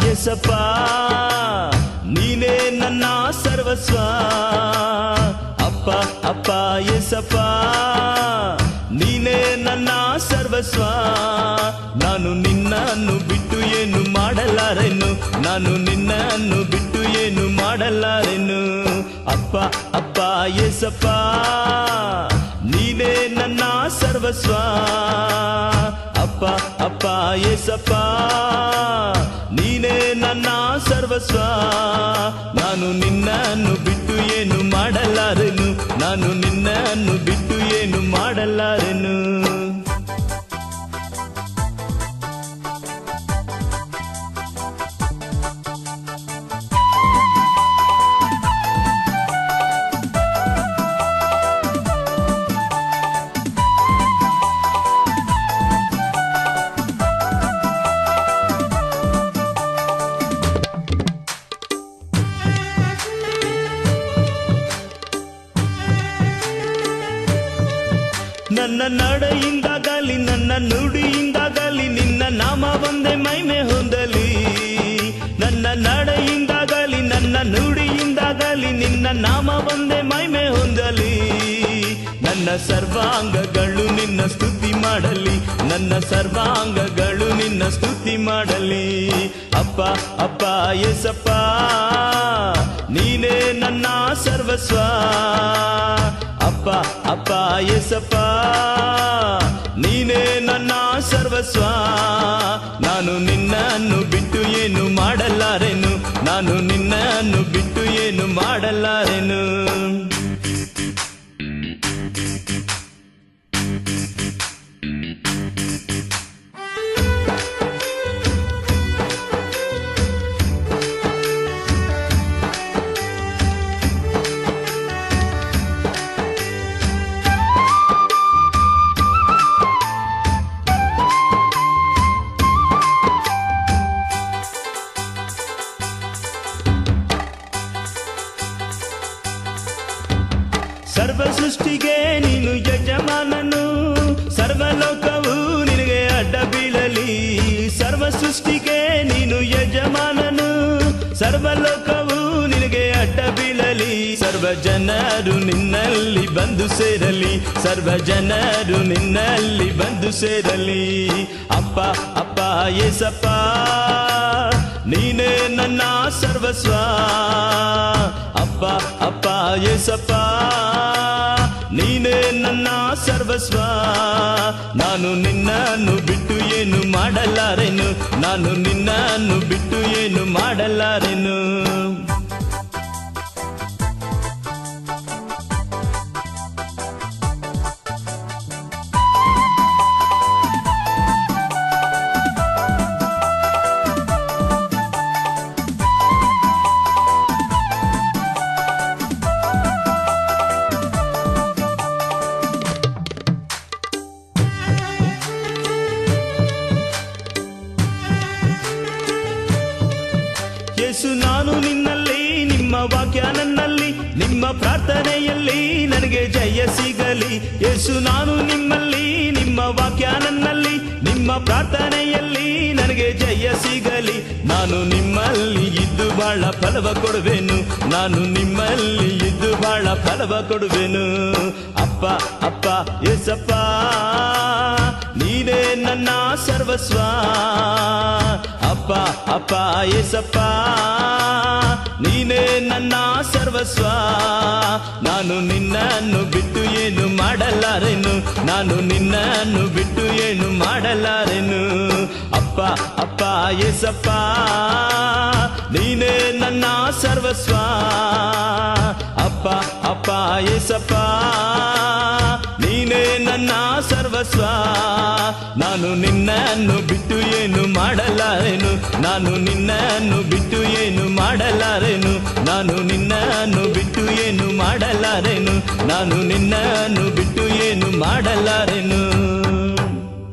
ಯೇಸಪ್ಪ ನೀನೇ ನನ್ನ ಸರ್ವಸ್ವ. ಅಪ್ಪ ಅಪ್ಪ ಯೇಸಪ್ಪ ನೀನೇ ನನ್ನ ಸರ್ವಸ್ವ. ನಾನು ನಿನ್ನನ್ನು ಬಿಟ್ಟು ಏನು ಮಾಡಲಾರೆನು, ನಾನು ನಿನ್ನನ್ನು ಬಿಟ್ಟು ಏನು ಮಾಡಲಾರೆನು. ಅಪ್ಪ ಅಪ್ಪ ಯೇಸಪ್ಪ ನೀನೇ ನನ್ನ ಸರ್ವಸ್ವ. ಅಪ್ಪ ಅಪ್ಪ ಯೇಸಪ್ಪ ನೀನೇ ನನ್ನ ಸರ್ವಸ್ವ. ನಾನು ನಿನ್ನನ್ನು ಬಿಟ್ಟು ಏನು ಮಾಡಲಾರೆನು, ನಾನು ನಿನ್ನನ್ನು ಬಿಟ್ಟು ಏನು ಮಾಡಲಾರೆನು. ನನ್ನ ನಡೆಯಿಂದಾಗಲಿ ನನ್ನ ನುಡಿಯಿಂದಾಗಲಿ ನಿನ್ನ ನಾಮ ಒಂದೇ ಮಹಿಮೆ ಹೊಂದಲಿ. ನನ್ನ ನಡೆಯಿಂದಾಗಲಿ ನನ್ನ ನುಡಿಯಿಂದಾಗಲಿ ನಿನ್ನ ನಾಮ ಒಂದೇ ಮಹಿಮೆ ಹೊಂದಲಿ. ನನ್ನ ಸರ್ವಾಂಗಗಳು ನಿನ್ನ ಸ್ತುತಿ ಮಾಡಲಿ, ನನ್ನ ಸರ್ವಾಂಗಗಳು ನಿನ್ನ ಸ್ತುತಿ ಮಾಡಲಿ. ಅಪ್ಪ ಅಪ್ಪ ಯೇಸಪ್ಪ ನೀನೇ ನನ್ನ ಸರ್ವಸ್ವ. ಅಪ್ಪ ಅಪ್ಪ ಯೇಸಪ್ಪ ನೀನೇ ನನ್ನ ಸರ್ವಸ್ವ. ನಾನು ನಿನ್ನನ್ನು ಬಿಟ್ಟು ಏನು ಮಾಡಲಾರೆನು, ನಾನು ನಿನ್ನನ್ನು ಬಿಟ್ಟು ಏನು ಮಾಡಲಾರೆನು. ಸರ್ವ ಸೃಷ್ಟಿಗೆ ನೀನು ಯಜಮಾನನು, ಸರ್ವಲೋಕವು ನಿನಗೆ ಅಡ್ಡ ಬೀಳಲಿ. ಸರ್ವ ಸೃಷ್ಟಿಗೆ ನೀನು ಯಜಮಾನನು, ಸರ್ವಲೋಕವು ನಿನಗೆ ಅಡ್ಡ ಬೀಳಲಿ. ಸರ್ವ ಜನರು ನಿನ್ನಲ್ಲಿ ಬಂದು ಸೇರಲಿ, ಸರ್ವ ಜನರು ನಿನ್ನಲ್ಲಿ ಬಂದು ಸೇರಲಿ. ಅಪ್ಪ ಅಪ್ಪ ಯೇಸಪ್ಪ ನೀನೇ ನನ್ನ ಸರ್ವಸ್ವ. ಅಪ್ಪ ಅಪ್ಪ ಯೇಸಪ್ಪ ನೀನೇ ನನ್ನ ಸರ್ವಸ್ವ. ನಾನು ನಿನ್ನನ್ನು ಬಿಟ್ಟು ಏನು ಮಾಡಲಾರೆನು, ನಾನು ನಿನ್ನನ್ನು ಬಿಟ್ಟು ಏನು ಮಾಡಲಾರೆನು. ಯೇಸು ನಾನು ನಿನ್ನಲ್ಲಿ, ನಿಮ್ಮ ವಾಕ್ಯ ನನ್ನಲ್ಲಿ, ನಿಮ್ಮ ಪ್ರಾರ್ಥನೆಯಲ್ಲಿ ನನಗೆ ಜಯ ಸಿಗಲಿ. ಯೇಸು ನಾನು ನಿಮ್ಮಲ್ಲಿ, ನಿಮ್ಮ ವಾಕ್ಯ ನನ್ನಲ್ಲಿ, ನಿಮ್ಮ ಪ್ರಾರ್ಥನೆಯಲ್ಲಿ ನನಗೆ ಜಯ ಸಿಗಲಿ. ನಾನು ನಿಮ್ಮಲ್ಲಿ ಇದ್ದು ಬಹಳ ಫಲವ ಕೊಡುವೆನು, ನಾನು ನಿಮ್ಮಲ್ಲಿ ಇದ್ದು ಬಹಳ ಫಲವ ಕೊಡುವೆನು. ಅಪ್ಪ ಅಪ್ಪ ಯೇಸಪ್ಪ ನೀನೇ ನನ್ನ ಸರ್ವಸ್ವ. ಅಪ್ಪ ಅಪ್ಪ ಯೇಸಪ್ಪ ನೀನೇ ನನ್ನ ಸರ್ವಸ್ವ. ನಾನು ನಿನ್ನನ್ನು ಬಿಟ್ಟು ಏನು ಮಾಡಲಾರೆನು, ನಾನು ನಿನ್ನನ್ನು ಬಿಟ್ಟು ಏನು ಮಾಡಲಾರೆನು. ಅಪ್ಪ ಅಪ್ಪ ಯೇಸಪ್ಪ ನೀನೇ ನನ್ನ ಸರ್ವಸ್ವ. ಅಪ್ಪ ಅಪ್ಪ ಯೇಸಪ್ಪ ನೀನೇ ನನ್ನ ಸರ್ವಸ್ವ. ನಾನು ನಿನ್ನನ್ನು ಬಿಟ್ಟು ಏನು ಮಾಡಲಾರೆನು, ನಾನು ನಿನ್ನನ್ನು ಬಿಟ್ಟು ಏನು ಮಾಡಲಾರೆನು, ನಾನು ನಿನ್ನನ್ನು ಬಿಟ್ಟು ಏನು ಮಾಡಲಾರೆನು, ನಾನು ನಿನ್ನನ್ನು ಬಿಟ್ಟು ಏನು ಮಾಡಲಾರೆನು.